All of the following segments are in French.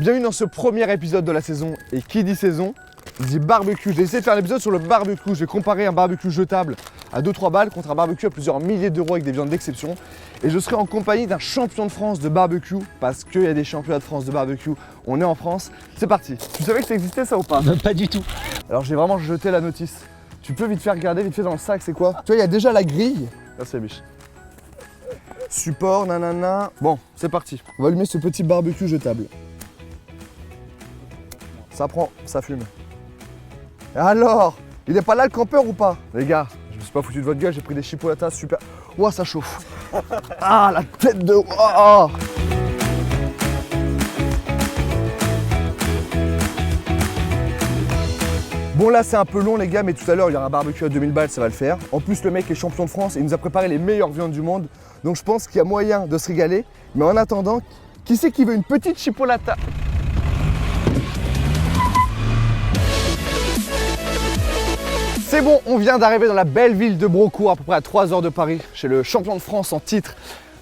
Bienvenue dans ce premier épisode de la saison. Et qui dit saison, dit barbecue. J'ai essayé de faire un épisode sur le barbecue. J'ai comparé un barbecue jetable à 2-3 balles contre un barbecue à plusieurs milliers d'euros avec des viandes d'exception. Et je serai en compagnie d'un champion de France de barbecue, parce qu'il y a des championnats de France de barbecue. On est en France. C'est parti. Tu savais que ça existait ça ou pas? Pas du tout. Alors j'ai vraiment jeté la notice. Tu peux vite faire regarder, vite fait dans le sac, c'est quoi? Tu vois, il y a déjà la grille. Merci la biche. Support, nanana. Bon, c'est parti. On va allumer ce petit barbecue jetable. Ça prend, ça fume. Alors, il est pas là le campeur ou pas? Les gars, je me suis pas foutu de votre gueule, j'ai pris des chipolatas super. Ouah, ça chauffe. Ah, la tête de. Oh. Bon là c'est un peu long les gars, mais tout à l'heure il y aura un barbecue à 2000 balles, ça va le faire. En plus le mec est champion de France et il nous a préparé les meilleures viandes du monde. Donc je pense qu'il y a moyen de se régaler. Mais en attendant, qui c'est qui veut une petite chipolata? C'est bon, on vient d'arriver dans la belle ville de Braucourt, à peu près à 3 heures de Paris, chez le champion de France en titre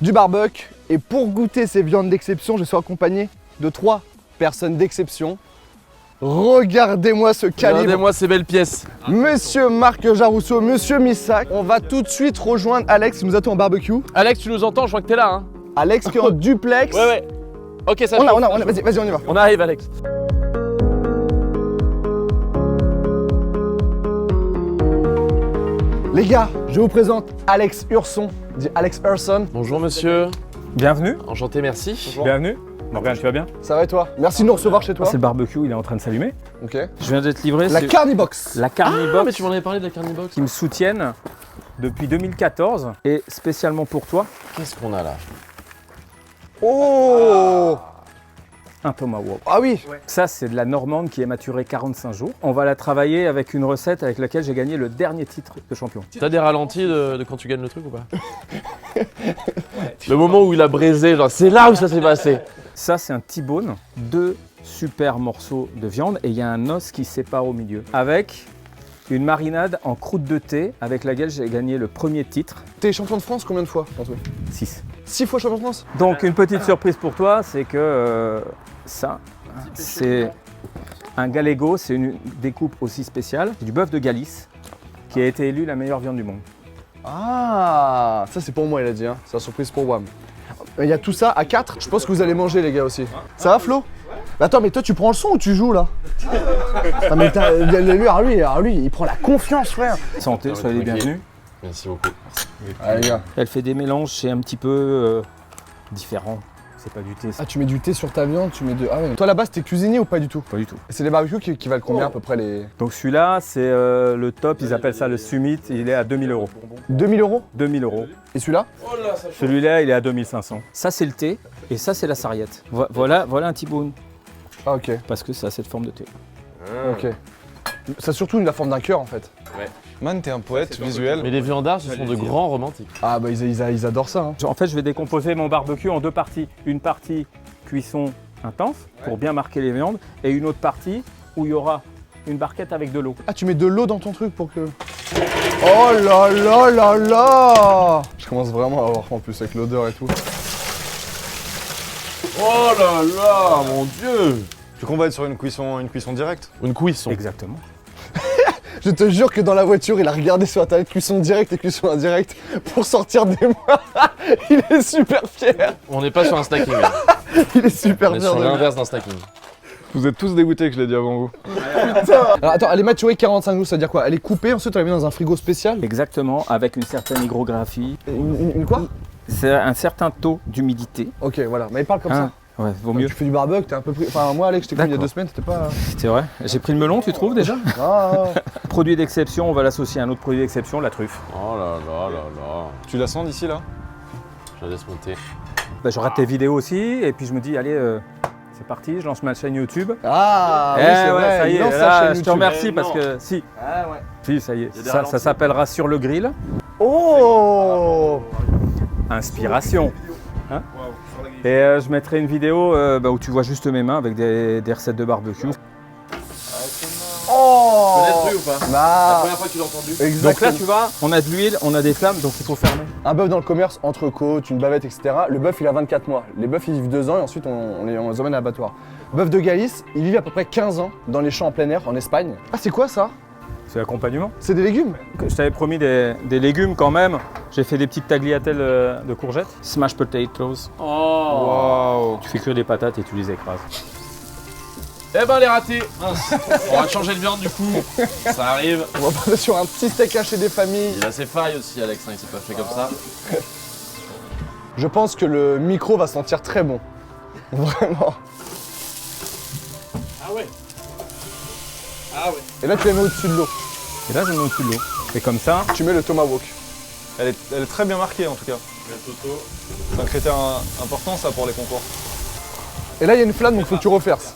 du barbecue. Et pour goûter ces viandes d'exception, je suis accompagné de 3 personnes d'exception. Regardez-moi ce calibre. Regardez-moi ces belles pièces. Monsieur Marc Jarousseau, Monsieur Missac. On va tout de suite rejoindre Alex qui nous attend en barbecue. Alex, tu nous entends? Je vois que t'es là, hein. Alex qui est en duplex. Ouais. Ok, ça On chauffe. a, vas-y, on y va. On arrive, Alex. Les gars, je vous présente Alex Urson, dit Alex Urson. Bonjour, monsieur. Bienvenue. Enchanté, merci. Bienvenue. Morgane, tu vas bien? Ça va et toi? Merci de nous recevoir chez toi. C'est le barbecue, il est en train de s'allumer. Ok. Je viens d'être livré. La c'est Carnibox. la Ah, Carnibox mais tu m'en avais parlé de la Carnibox. qui me soutiennent depuis 2014 et spécialement pour toi, Qu'est-ce qu'on a là? Oh. un tomahawk. Ah oui. Ça, c'est de la normande qui est maturée 45 jours. On va la travailler avec une recette avec laquelle j'ai gagné le dernier titre de champion. T'as des ralentis de quand tu gagnes le truc ou pas? Le moment où il a braisé, genre, c'est là où ça s'est passé. Ça, c'est un T-bone, 2 super morceaux de viande et il y a un os qui sépare au milieu. Avec une marinade en croûte de thé avec laquelle j'ai gagné le premier titre, T'es champion de France combien de fois en tout? 6. 6 fois champion de France. Donc une petite surprise pour toi, c'est que ça, c'est un galego, c'est une découpe aussi spéciale, du bœuf de Galice, qui a été élu la meilleure viande du monde. Ah, ça c'est pour moi, il a dit, hein. C'est la surprise pour WAM. Il y a tout ça à 4. Je pense que vous allez manger, les gars, aussi. Ça va, Flo? Bah attends, mais toi, tu prends le son ou tu joues, là? Ah, mais lui, il prend la confiance, frère. Santé, soyez les bienvenus. Merci beaucoup. Allez, les gars. Elle fait des mélanges, c'est un petit peu différent. C'est pas du thé, Ah, tu mets du thé sur ta viande, tu mets de. Ah ouais. Toi, là-bas, t'es cuisinier ou pas du tout? pas du tout. Et c'est les barbecues qui valent combien à peu près les. Donc celui-là, c'est le top, ils appellent ça le summit, il est à 2000 €. 2000 euros? 2000 €. Et celui-là? Celui-là, il est à 2500. Ça, c'est le thé, et ça, c'est la sarriette. Voilà un T-bone, Ah, ok. parce que ça a cette forme de thé. Ok. Ça a surtout la forme d'un cœur en fait. Man, t'es un poète visuel. Mais les viandards, ce sont de grands romantiques. Ah bah ils adorent ça. Hein. En fait, je vais décomposer mon barbecue en 2 parties. Une partie cuisson intense, pour bien marquer les viandes, et une autre partie où il y aura une barquette avec de l'eau. Ah tu mets de l'eau dans ton truc pour que. Oh là là là là! Je commence vraiment à avoir en plus avec l'odeur et tout. Oh là là, mon Dieu! Tu qu'on va être sur une cuisson directe? Une cuisson. Exactement. Je te jure que dans la voiture, il a regardé sur internet cuisson directe et cuisson indirecte pour sortir des mots. Il est super fier. On n'est pas sur un stacking. Il est super On est fier. sur de lui. l'inverse d'un stacking. Vous êtes tous dégoûtés que je l'ai dit avant vous. Alors, attends, elle est maturée 45 jours, ça veut dire quoi? Elle est coupée, ensuite on la met dans un frigo spécial. Exactement, avec une certaine hygrographie. Une quoi? C'est un certain taux d'humidité. Ok, voilà. Mais parle comme Hein, ça. ouais, vaut Quand mieux. tu fais du barbecue, t'es un peu pris. Enfin, moi, Alex, je t'ai connu il y a D'accord. 2 semaines, t'étais pas. C'est vrai. J'ai pris le melon, tu trouves déjà? Ah, Produit d'exception, on va l'associer à un autre produit d'exception, la truffe. Oh là là là là. Tu la sens d'ici là? Je la laisse monter. Bah, je rate tes vidéos aussi, et puis je me dis, allez, c'est parti, je lance ma chaîne YouTube. ah oui, Eh c'est ouais, vrai. ça y il est, lance sa là, chaîne je te YouTube. remercie Eh parce non. que si, Ah ouais. si, ça y est, Il y a des ça ralentis. s'appellera Sur le grill. Oh! Inspiration. Hein et je mettrai une vidéo où tu vois juste mes mains avec des recettes de barbecue. Oh! Connais-tu ou pas? La Bah, première fois que tu l'as entendu. Donc là, exactement. tu vois, on a de l'huile, on a des flammes, donc il faut fermer. Un bœuf dans le commerce, entrecôte, une bavette, etc. Le bœuf, il a 24 mois. Les bœufs, ils vivent 2 ans et ensuite, on les emmène à l'abattoir. Bœuf de Galice, il vit à peu près 15 ans dans les champs en plein air en Espagne. Ah, c'est quoi ça? C'est l'accompagnement. C'est des légumes? Je t'avais promis des légumes quand même. J'ai fait des petites tagliatelles de courgettes. Smash potatoes. Oh. Waouh. Tu fais cuire des patates et tu les écrases. Eh ben, elle est ratée. Mince. On va changer de viande du coup. Ça arrive. On va passer sur un petit steak haché des familles. Il a ses failles aussi, Alex, hein, il s'est pas fait comme ça. Je pense que le micro va sentir très bon. Vraiment. Ah ouais. Et là, tu les mets au-dessus de l'eau. Et là, je mets au-dessus de l'eau. Et comme ça, Tu mets le tomahawk. Elle est très bien marquée en tout cas. C'est un critère important ça pour les concours. Et là, il y a une flamme, donc faut que tu referces.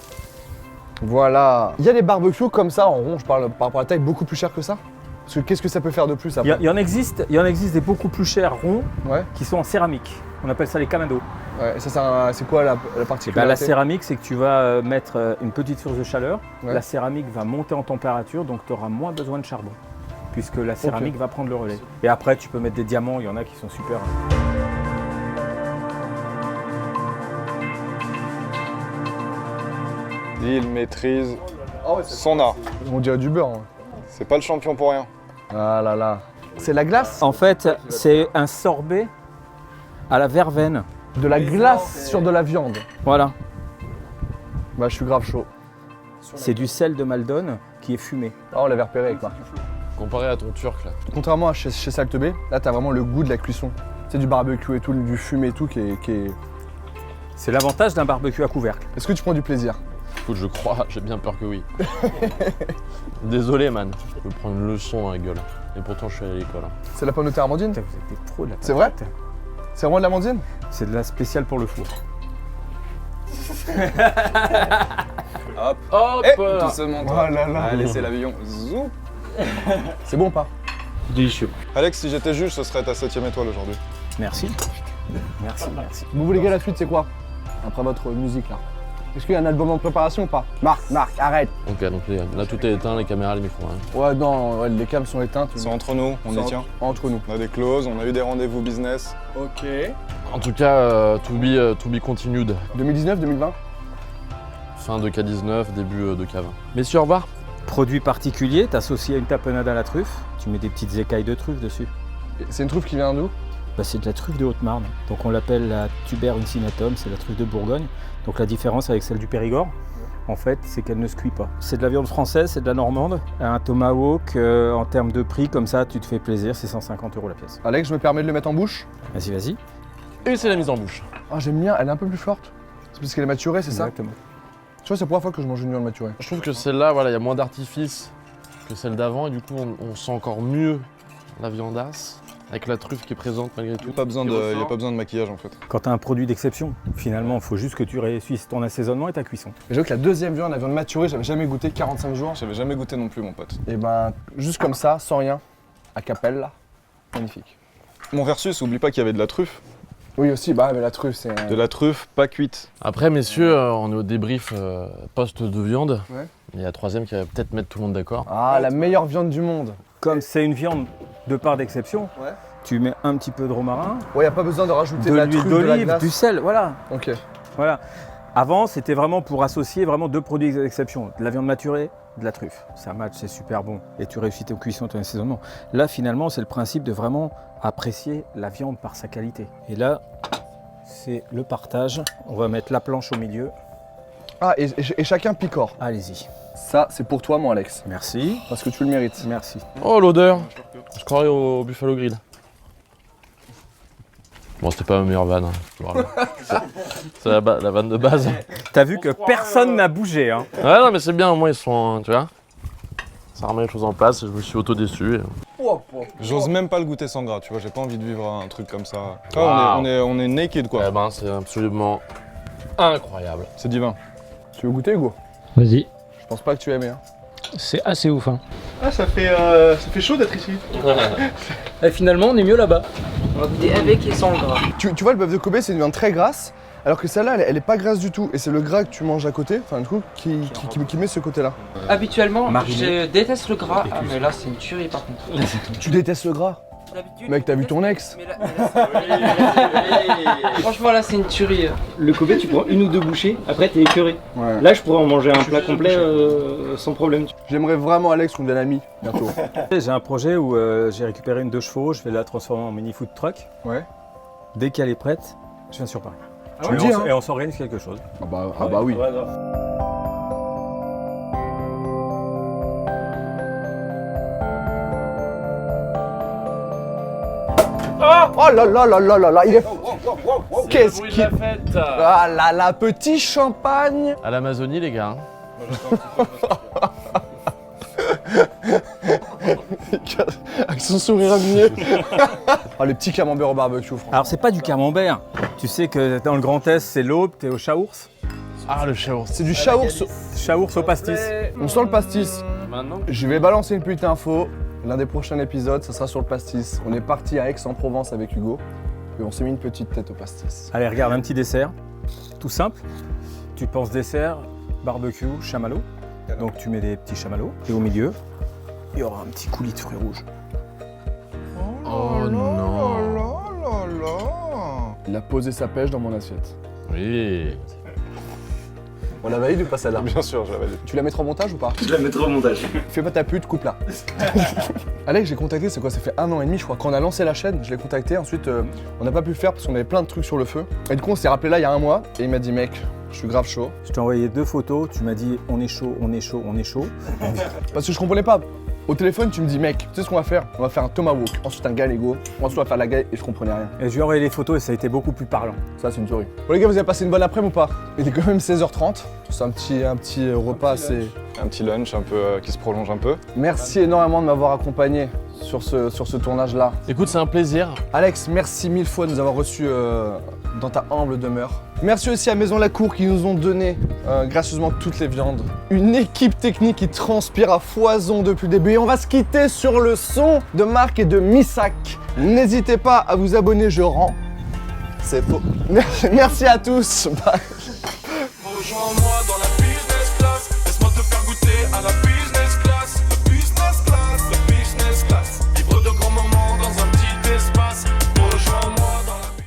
Voilà. Il y a des barbecues comme ça, en rond, je parle par rapport à la taille, beaucoup plus cher que ça. Parce que qu'est-ce que ça peut faire de plus après? il y en existe des beaucoup plus chers ronds Ouais. qui sont en céramique. On appelle ça les camado. Ouais, et ça, c'est quoi la La particularité? céramique, c'est que tu vas mettre une petite source de chaleur. Ouais. La céramique va monter en température, donc tu auras moins besoin de charbon. Puisque la céramique va prendre le relais. Et après, tu peux mettre des diamants, il y en a qui sont super. Il maîtrise Ah ouais, son art. on dirait du beurre. Hein. C'est pas le champion pour rien. Ah là là. C'est la glace? En fait, c'est un sorbet à la verveine. De la glace sur de la viande. Voilà. Bah, je suis grave chaud. C'est du sel de Maldon qui est fumé. Ah, on l'avait repéré avec Marc. Comparé à ton turc là. Contrairement à chez Salte B, là, t'as vraiment le goût de la cuisson. C'est du barbecue et tout, du fumé et tout qui est... C'est l'avantage d'un barbecue à couvercle. Est-ce que tu prends du plaisir? Écoute, je crois, j'ai bien peur que oui. Désolé, man. Je peux prendre une leçon dans la gueule. Et pourtant, je suis allé à l'école. C'est la pomme de terre amandine? Putain, vous êtes des pros de la C'est vrai? patate. C'est vraiment de l'amandine? C'est de la spéciale pour le four. Hop. Hop Tout se monte. Oh là là. Allez, c'est l'avion. Zou. C'est bon ou pas? Délicieux. Alex, si j'étais juge, ce serait ta 7ème étoile aujourd'hui. Merci. Merci, merci. Bon, vous les gars, la suite, c'est quoi? Après votre musique, là. Est-ce qu'il y a un album en préparation ou pas? Marc, arrête! Ok, donc là tout est éteint, les caméras, les micros. Hein. Ouais, non, ouais, les cams sont éteintes. C'est entre nous, on y tient. Entre nous. On a des clauses, on a eu des rendez-vous business. Ok. En tout cas, to be continued. 2019, 2020? Fin de K19, début de K20. Messieurs, au revoir. Produit particulier, t'associes à une tapenade à la truffe. Tu mets des petites écailles de truffe dessus. C'est une truffe qui vient d'où? Bah, c'est de la truffe de Haute-Marne. Donc on l'appelle la Tuber incinatum, c'est la truffe de Bourgogne. Donc la différence avec celle du Périgord, en fait, c'est qu'elle ne se cuit pas. C'est de la viande française, c'est de la normande. Un tomahawk, en termes de prix, comme ça, tu te fais plaisir, c'est 150 € la pièce. Alex, je me permets de le mettre en bouche. Vas-y, vas-y. Et c'est la mise en bouche. Ah, j'aime bien, elle est un peu plus forte. C'est parce qu'elle est maturée, c'est ça? Exactement. Tu vois, c'est la première fois que je mange une viande maturée. Je trouve que celle-là, voilà, il y a moins d'artifice que celle d'avant et du coup, on sent encore mieux la viandasse avec la truffe qui est présente malgré Il tout. n'y a pas besoin de maquillage en fait. Quand tu as un produit d'exception, finalement, il faut juste que tu réussisses ton assaisonnement et ta cuisson. Et j'avoue que la deuxième viande, la viande maturée, j'avais jamais goûté 45 jours. J'avais jamais goûté non plus, mon pote. Et ben, juste comme ça, sans rien, à Capelle, là. Magnifique. Mon versus, oublie pas qu'il y avait de la truffe. Oui, aussi, bah, mais la truffe, c'est. De la truffe pas cuite. Après, messieurs, on est au débrief poste de viande. Ouais. Il y a la troisième qui va peut-être mettre tout le monde d'accord. Ah, la meilleure viande du monde. Comme c'est une viande de part d'exception, Ouais. tu mets un petit peu de romarin, Ouais, y a pas besoin de rajouter de de la l'huile truffe, de la d'olive, glace. du sel, voilà. Ok. Voilà. Avant, c'était vraiment pour associer vraiment deux produits d'exception. De la viande maturée, de la truffe. Ça match, c'est super bon. Et tu réussis tes cuissons, ton assaisonnement. Là, finalement, c'est le principe de vraiment apprécier la viande par sa qualité. Et là, c'est le partage. On va mettre la planche au milieu. Ah, et chacun picore. Allez-y. Ça, c'est pour toi, mon Alex. Merci. Parce que tu le mérites. Merci. Oh, l'odeur! Je croirais au Buffalo Grill. Bon, c'était pas ma meilleure vanne. Hein. Je te parle. C'est la vanne de base. T'as vu que personne n'a bougé, hein. Ouais, non, mais c'est bien, au moins ils sont. Tu vois? Ça remet les choses en place et je me suis auto-déçu. J'ose même pas le goûter sans gras, tu vois, j'ai pas envie de vivre un truc comme ça. Ah, Wow. on est naked quoi. Eh ben, c'est absolument incroyable. C'est divin. Tu veux goûter, Hugo? Vas-y, Je pense pas que tu aimes, hein. c'est assez ouf. Hein. Ah, ça fait chaud d'être ici. Et finalement, on est mieux là-bas. Avec et sans le gras. Tu vois, le bœuf de Kobe, c'est une viande très grasse, Alors que celle-là, elle est pas grasse du tout. Et c'est le gras que tu manges à côté, enfin du coup, qui met ce côté-là. Habituellement, Mariné. je déteste le gras. Ah, mais là, c'est une tuerie par contre. Tu détestes le gras? D'habitude, Mec, t'as vu je ton déteste, ex? mais franchement, là, c'est une tuerie. Le Kobe, tu prends une ou deux bouchées, après t'es écœuré. Ouais. Là, je pourrais en manger un plat complet sans problème. J'aimerais vraiment, Alex, qu'on devienne amis bientôt. J'ai un projet où j'ai récupéré une 2 chevaux, je vais la transformer en mini food truck. Ouais. Dès qu'elle est prête, je viens sur Paris. Tu le dis, hein? Et on s'organise quelque chose. Ah bah oui. Oh là là là là là là, il est... Qu'est-ce bruit de qu'il... la fête. Ah là là, petit champagne. À l'Amazonie, les gars. Avec son sourire amusé. Oh, les petits camemberts au barbecue, franchement. Alors c'est pas du camembert. Tu sais que dans le Grand Est, c'est l'Aube, t'es au Chaours. Ah, le chaos. C'est du chaours. Chaours au pastis. On sent le pastis. Maintenant. Je vais balancer une petite info. L'un des prochains épisodes, ça sera sur le pastis. On est parti à Aix-en-Provence avec Hugo. Et on s'est mis une petite tête au pastis. Allez, regarde, un petit dessert. Tout simple. Tu penses dessert, barbecue, chamallow. Donc tu mets des petits chamallows. Et au milieu, il y aura un petit coulis de fruits rouges. Oh non. Il a posé sa pêche dans mon assiette. Oui. On la valide ou pas celle-là? Bien sûr, je la valide. Tu la mettras au montage ou pas? Je la mettrai au montage. Fais pas ta pute, coupe-la. Alex, j'ai contacté, c'est quoi? Ça fait 1 an et demi, je crois. Quand on a lancé la chaîne, je l'ai contacté. Ensuite, on n'a pas pu le faire parce qu'on avait plein de trucs sur le feu. Et du coup, on s'est rappelé là il y a 1 mois. Et il m'a dit, mec, je suis grave chaud. Je t'ai envoyé 2 photos, tu m'as dit on est chaud, on est chaud, on est chaud. Parce que je comprenais pas. Au téléphone, tu me dis, mec, tu sais ce qu'on va faire? On va faire un tomahawk, ensuite un galego, ensuite on va faire la gaille et je comprenais rien. Et je lui ai envoyé les photos et ça a été beaucoup plus parlant. Ça, c'est une tuerie. Bon, les gars, vous avez passé une bonne après-midi ou pas? Il est quand même 16h30. C'est un petit repas assez. Un petit lunch un peu qui se prolonge un peu. Merci énormément de m'avoir accompagné sur ce tournage-là. Écoute, c'est un plaisir. Alex, merci 1000 fois de nous avoir reçus dans ta humble demeure. Merci aussi à Maison Lacour qui nous ont donné gracieusement toutes les viandes. Une équipe technique qui transpire à foison depuis le début. Et on va se quitter sur le son de Marc et de Missak. N'hésitez pas à vous abonner, je rends. C'est faux. Merci à tous. Bye. Rejoins-moi